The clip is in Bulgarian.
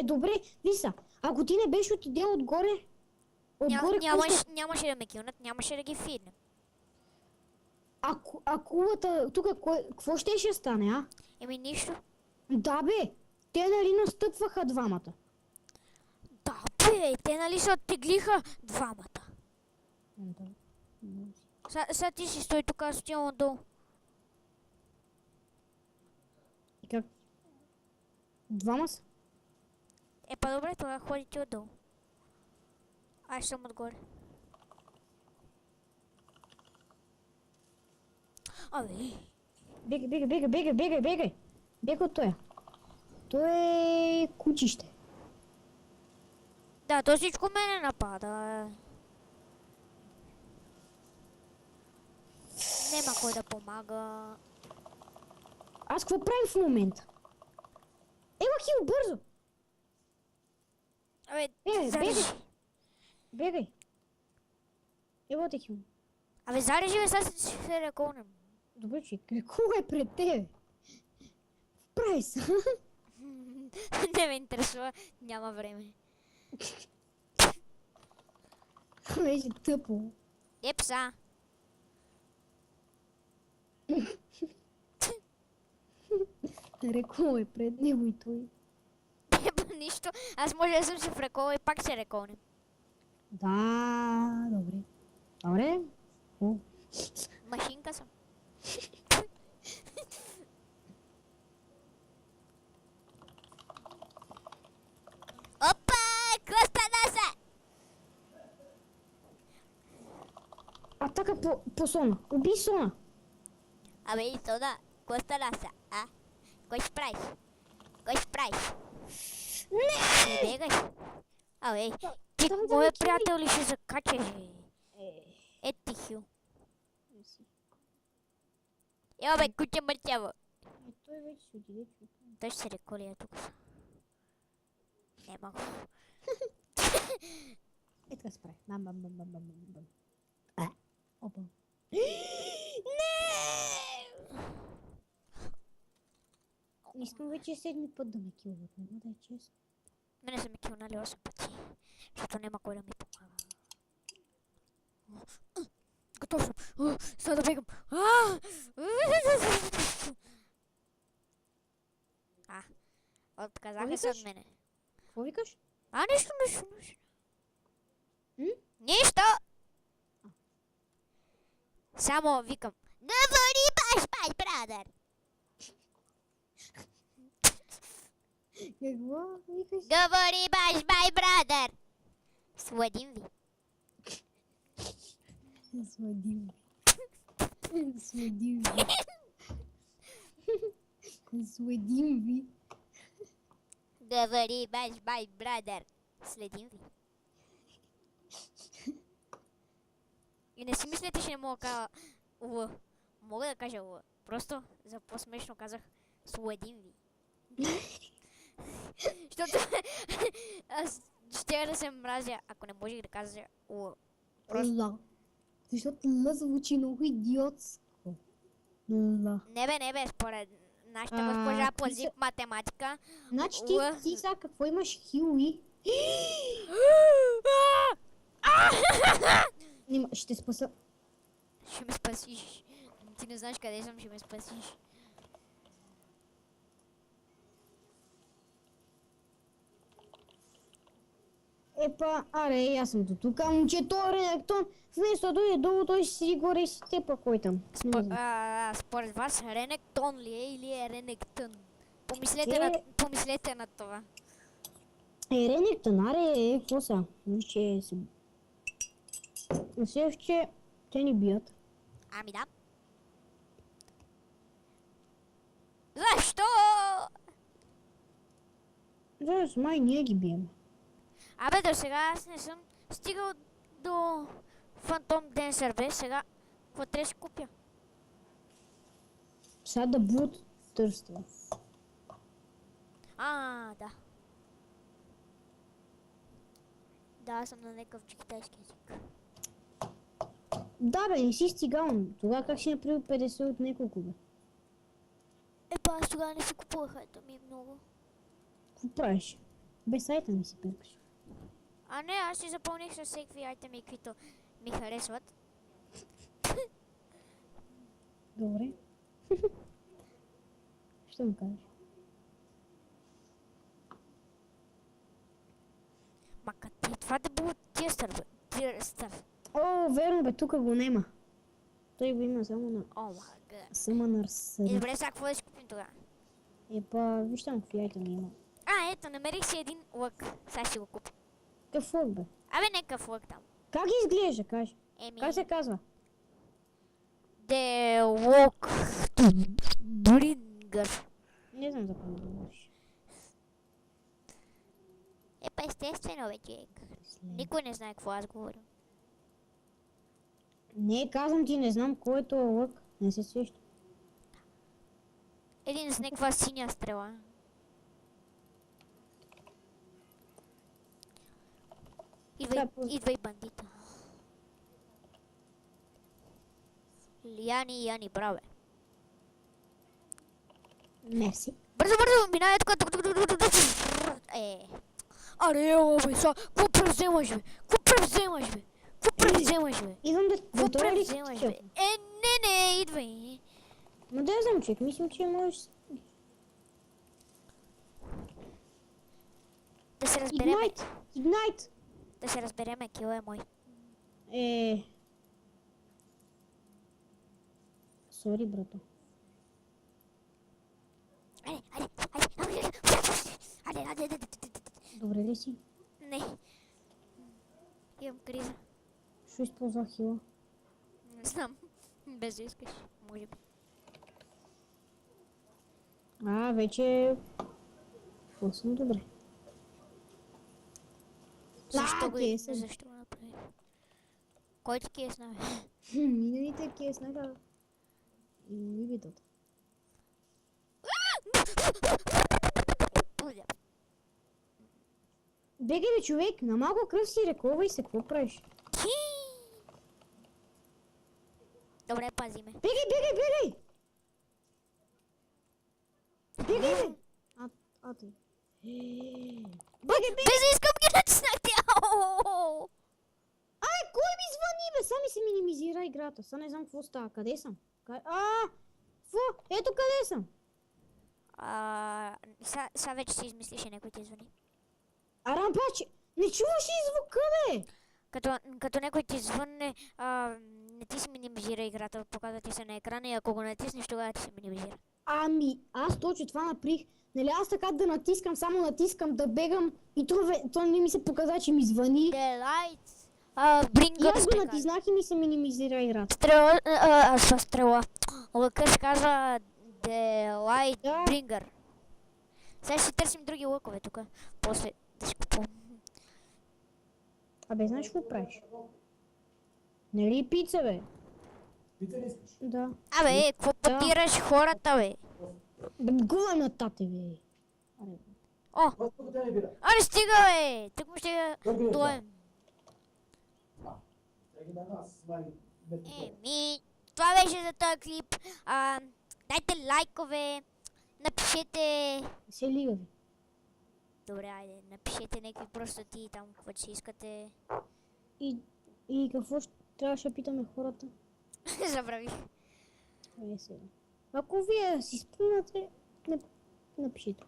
Добре, виса, ако ти не беше отидел отгоре, Нямаше да ме килнат, нямаше да ги фиднем. Акулата, тук какво ще стане, а? Нищо. Да бе, те нали настъпваха двамата. Да бе, те нали се оттеглиха двамата. Да. Сега ти си стой тук, аз отивам отдолу. И как? Двама са? Добре, тогава ходи ти отдолу. Аз съм отгоре. Абе. Бегай. Бегай от тоя. Той е кучище. Да, то всичко мене напада. Нема кой да помага. Аз какво правим в момента? Ела хил, бързо! Абе, Бегай! Ела те хил. Абе, зарежи бе, сега се реколнем. Добре, че какво е пред тебе? Прави се. Не ме интересува, няма време. Беше тъпо. Пса. Рекол е пред него и той. Нищо, аз може да съм се врекола и пак се реколнем. Да, добре. О. Машинка съм. Опа! Коста наса! Атака по Сона. Убий Сона. Абе, и Сона, коста наса, а? Кой ще правиш? Не бегай. Абе, ти моя приятел ли ще закачаш? Ти хил. Бе, куче мъртяво. Той вече се отиде. Той ще се реколи тук. Нема го. Така се прави. Бам. Опа. Не искам вече седми път да ме килват. Няма да е честно. Мене са ме килнали 8 пъти. Защото няма кой да ми помага. Готов съм. Сега да бегам. Отказаха се от мене. Какво викаш? Нищо. М? Нищо! Само викам. Говори баш, май брадър! Какво викаш? Говори баш, май брадър! Сладим ви. Сладим ви. Говори баш, май брадър! Следим ви. И не си мислете, че не мога да кажа Л. Мога да кажа Л. Просто за по-смешно казах следим ви. Защото аз ще да се мразя, ако не можех да кажа Л. Просто... Защото Л звучи много идиотско. Л. Не бе, според нашата госпожа по ЗИП математика. Значи ти сега какво имаш хилуи? Ще спаса. Ще ме спасиш. Ти не знаеш къде съм, ще ме спасиш. Аре, аз съм до тук. Момчето Ренектон, вместо да дойде долу, той си седи горе и си тепа кой там. Според вас Ренектон ли е или е Ренектън? Помислете на това. Ренектон, аре, какво са? Мисля, че те ни бият. Да. Защо? Зараз май ние ги бием. До сега аз не съм стигал до Фантом Денсър, бе. Сега какво трябва да си купя? Сега да будат търства. Да. Да, аз съм на някакъв китайски език. Да бе, не си стигал. Тогава как си направил 50 от няколко бе? Аз тогава не си купувах, ето ми е много. Какво правиш? Без сайта ми си перкаш. А не, аз си запълних с всеки айтеми, които ми харесват. Добре. Що му кажеш? Ма къде това да било тия бе? Тия стър. О, верно бе, тук го нема. Той го има само на О, май гад. Summoner И Server. добре, сега какво да си купим тогава? Епа, виж там какви айтеми има. А, ето, намерих си един лък. Сега ще го купя. Какъв лък бе? Абе, некъв лък там. Как изглежда, кажи? Еми, Как се казва? де лък Брингър. Не знам за какво говориш. Епа, естествено, бе, човек. Никой не знае какво аз говоря. Не, казвам ти, не знам кой е този лък. Не се сеща. Един с някаква синя стрела. Идва и бандита. Яни, браве. Мерси. Бързо, минай тук. Аре, ела, бе, са, какво превземаш, бе? Идвам да Какво готова ли си? превземаш, бе? Не, идвай. Ма да я знам, човек, мислим, че можеш... Да се разбереме. Ignite! Да се разбереме, кил е мой. Сори, брато. Айде. Добре ли си? Не. Имам криза. Ще използвах хила. Не знам. Без да искаш. Може би. Вече... Съм добре. Защо го направи? Кой ти кесна, бе? Миналите кеснаха. И видото. Бегай бе, човек, на малко кръв си реколвай се, какво правиш? Добре, пази ме. Бегай! Бегай! Ти. Без да искам ги натиснахте! Кой ми звъни, бе? Сами се минимизира играта. Сега не знам какво става. Къде съм? Ето къде съм. Сега вече си измислиш, някой ти звъни. Рампаче, не чуваш ли звука, бе? Като някой ти звънне, не ти се минимизира играта, показва ти се на екрана и ако го натиснеш, тогава ти се минимизира. Аз точно това направих. Нали аз така да натискам, само натискам да бегам и то не ми се показа, че ми звъни. The lights И аз го натиснах и ми се минимизира играта. Стрела. Лъка се казва The Light Bringer. Сега ще търсим други лъкове тук. После да си купувам. Знаеш какво правиш? Нали пица, бе? Пица ли искаш? Да. Какво пътираш хората, бе? Гула на тате, бе. Аре, стига, бе! Тук му ще доем. Това беше за този клип. Дайте лайкове, напишете... Се лигави. Добре, айде, напишете някакви простоти там, каквото си искате. И какво трябваше да питаме хората? Забравих. Сега. Ако вие си спомняте, напишете.